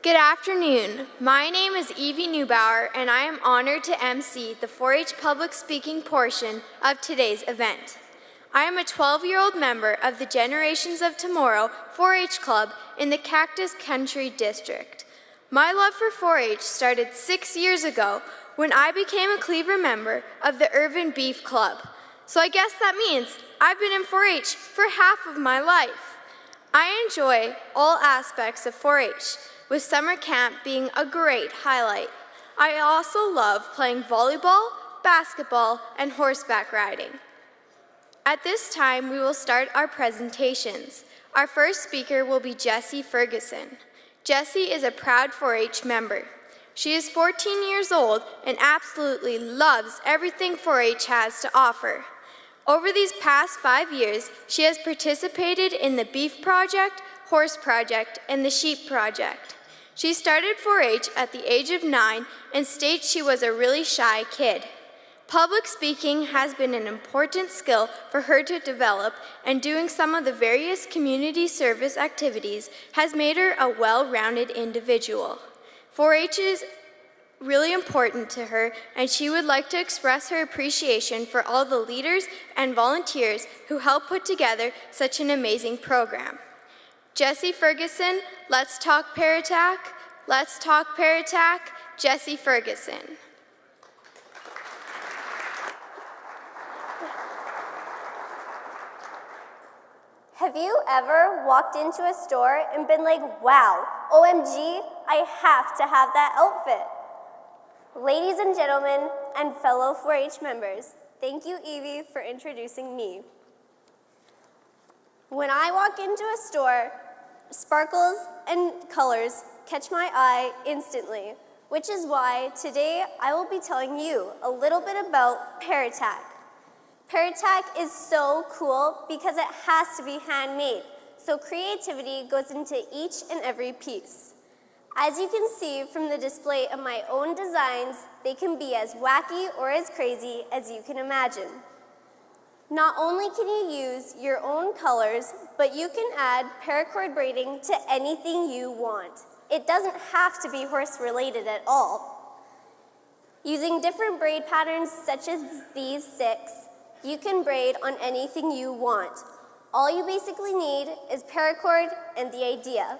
Good afternoon. My name is Evie Neubauer, and I am honored to MC the 4-H public speaking portion of today's event. I am a 12-year-old member of the Generations of Tomorrow 4-H Club in the Cactus Country District. My love for 4-H started 6 years ago when I became a Cleaver member of the Irvin Beef Club. So I guess that means I've been in 4-H for half of my life. I enjoy all aspects of 4-H, with summer camp being a great highlight. I also love playing volleyball, basketball, and horseback riding. At this time, we will start our presentations. Our first speaker will be Jessie Ferguson. Jessie is a proud 4-H member. She is 14 years old and absolutely loves everything 4-H has to offer. Over these past 5 years, she has participated in the Beef Project, Horse Project, and the Sheep Project. She started 4-H at the age of 9 and states she was a really shy kid. Public speaking has been an important skill for her to develop, and doing some of the various community service activities has made her a well-rounded individual. 4-H is really important to her, and she would like to express her appreciation for all the leaders and volunteers who help put together such an amazing program. Jessie Ferguson, let's talk Paratack. Let's talk Paratack, Jessie Ferguson. Have you ever walked into a store and been like, wow, OMG, I have to have that outfit? Ladies and gentlemen, and fellow 4-H members, thank you, Evie, for introducing me. When I walk into a store, sparkles and colors catch my eye instantly, which is why today I will be telling you a little bit about Paratack. Paratack is so cool because it has to be handmade, so creativity goes into each and every piece. As you can see from the display of my own designs, they can be as wacky or as crazy as you can imagine. Not only can you use your own colors, but you can add paracord braiding to anything you want. It doesn't have to be horse related at all. Using different braid patterns such as these 6, you can braid on anything you want. All you basically need is paracord and the idea.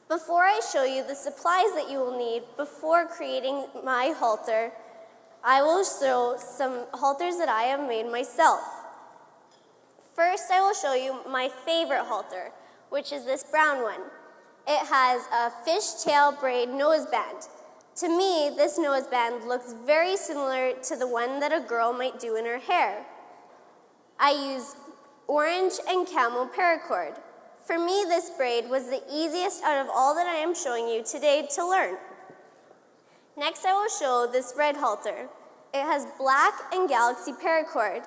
Before I show you the supplies that you will need before creating my halter, I will show some halters that I have made myself. First, I will show you my favorite halter, which is this brown one. It has a fishtail braid noseband. To me, this noseband looks very similar to the one that a girl might do in her hair. I used orange and camel paracord. For me, this braid was the easiest out of all that I am showing you today to learn. Next, I will show this red halter. It has black and galaxy paracord.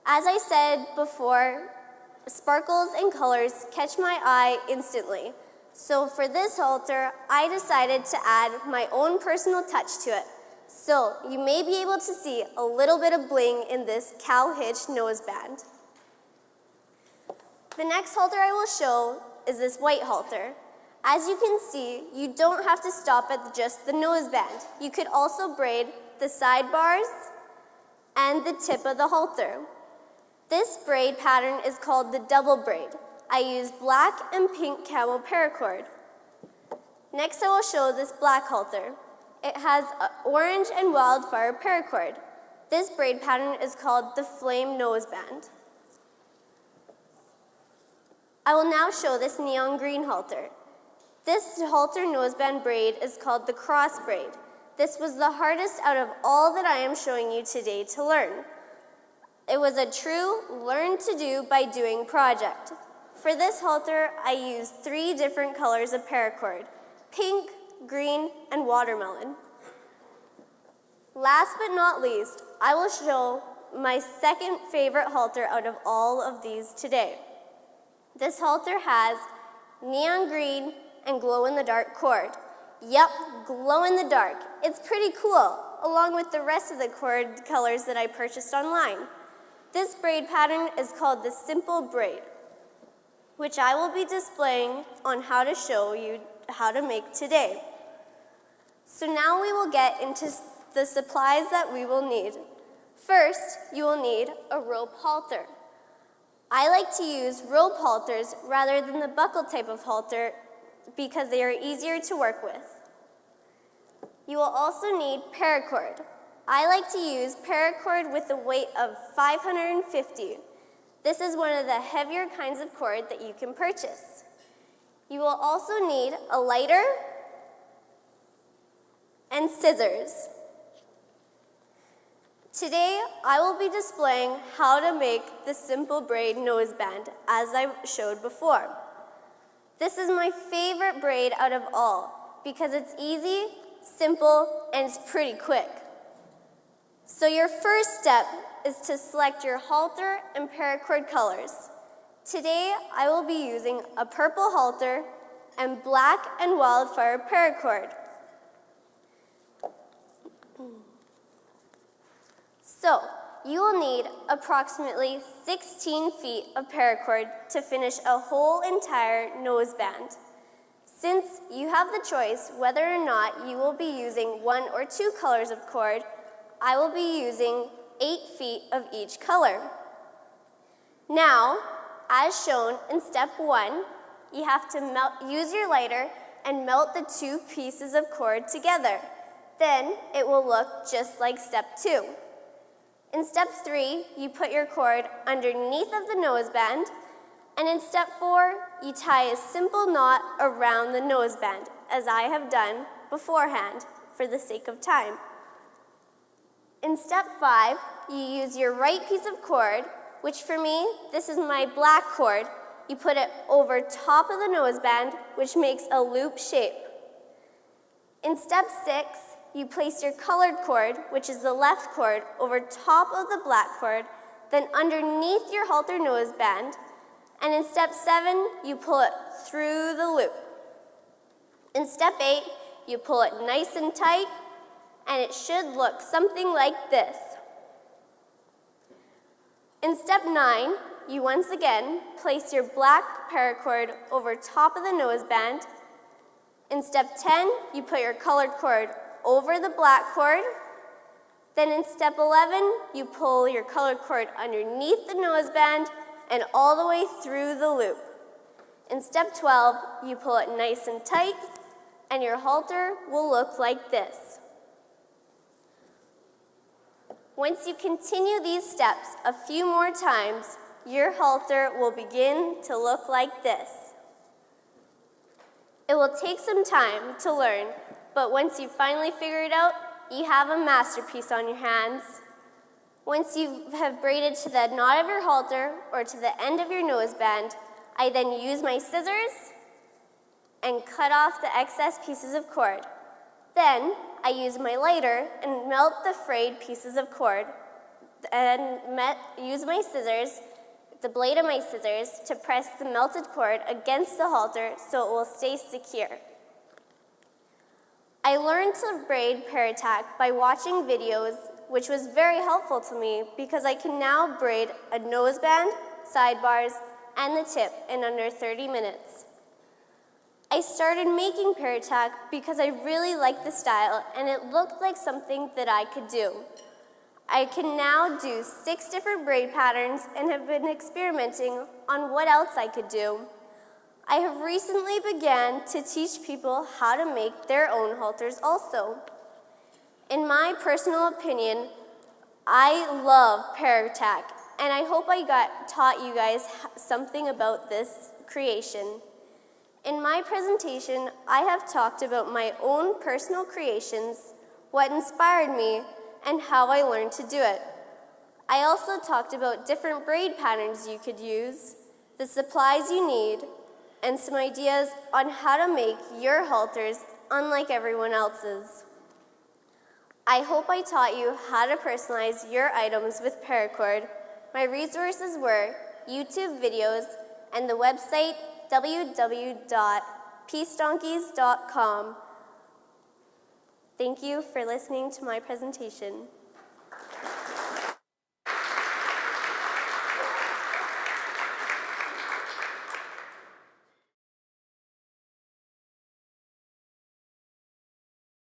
As I said before, sparkles and colors catch my eye instantly. So for this halter, I decided to add my own personal touch to it. So you may be able to see a little bit of bling in this cow hitch noseband. The next halter I will show is this white halter. As you can see, you don't have to stop at just the noseband. You could also braid the sidebars and the tip of the halter. This braid pattern is called the double braid. I use black and pink camel paracord. Next, I will show this black halter. It has orange and wildfire paracord. This braid pattern is called the flame noseband. I will now show this neon green halter. This halter noseband braid is called the cross braid. This was the hardest out of all that I am showing you today to learn. It was a true learn to do by doing project. For this halter, I used 3 different colors of paracord: pink, green, and watermelon. Last but not least, I will show my second favorite halter out of all of these today. This halter has neon green and glow-in-the-dark cord. Yep, glow-in-the-dark. It's pretty cool, along with the rest of the cord colors that I purchased online. This braid pattern is called the simple braid, which I will be displaying on how to show you how to make today. So now we will get into the supplies that we will need. First, you will need a rope halter. I like to use rope halters rather than the buckle type of halter because they are easier to work with. You will also need paracord. I like to use paracord with a weight of 550. This is one of the heavier kinds of cord that you can purchase. You will also need a lighter and scissors. Today, I will be displaying how to make the simple braid noseband as I showed before. This is my favorite braid out of all because it's easy, simple, and it's pretty quick. So your first step is to select your halter and paracord colors. Today, I will be using a purple halter and black and wildfire paracord. So, you will need approximately 16 feet of paracord to finish a whole entire noseband. Since you have the choice whether or not you will be using 1 or 2 colors of cord, I will be using 8 feet of each color. Now, as shown in step 1, you have to use your lighter and melt the 2 pieces of cord together. Then it will look just like step 2. In step 3, you put your cord underneath of the noseband, and in step 4, you tie a simple knot around the noseband, as I have done beforehand for the sake of time. In step 5, you use your right piece of cord, which for me, this is my black cord. You put it over top of the noseband, which makes a loop shape. In step 6, you place your colored cord, which is the left cord, over top of the black cord, then underneath your halter noseband, and in step 7, you pull it through the loop. In step 8, you pull it nice and tight, and it should look something like this. In step 9, you once again place your black paracord over top of the noseband. In step 10, you put your colored cord over the black cord. Then in step 11, you pull your colored cord underneath the noseband and all the way through the loop. In step 12, you pull it nice and tight, and your halter will look like this. Once you continue these steps a few more times, your halter will begin to look like this. It will take some time to learn, but once you finally figure it out, you have a masterpiece on your hands. Once you have braided to the knot of your halter or to the end of your noseband, I then use my scissors and cut off the excess pieces of cord. Then I use my lighter and melt the frayed pieces of cord and use my scissors, the blade of my scissors, to press the melted cord against the halter so it will stay secure. I learned to braid Paratack by watching videos, which was very helpful to me because I can now braid a noseband, sidebars, and the tip in under 30 minutes. I started making Paratack because I really liked the style and it looked like something that I could do. I can now do 6 different braid patterns and have been experimenting on what else I could do. I have recently began to teach people how to make their own halters also. In my personal opinion, I love Paratack, and I hope I taught you guys something about this creation. In my presentation, I have talked about my own personal creations, what inspired me, and how I learned to do it. I also talked about different braid patterns you could use, the supplies you need, and some ideas on how to make your halters unlike everyone else's. I hope I taught you how to personalize your items with paracord. My resources were YouTube videos and the website www.peacedonkeys.com. Thank you for listening to my presentation.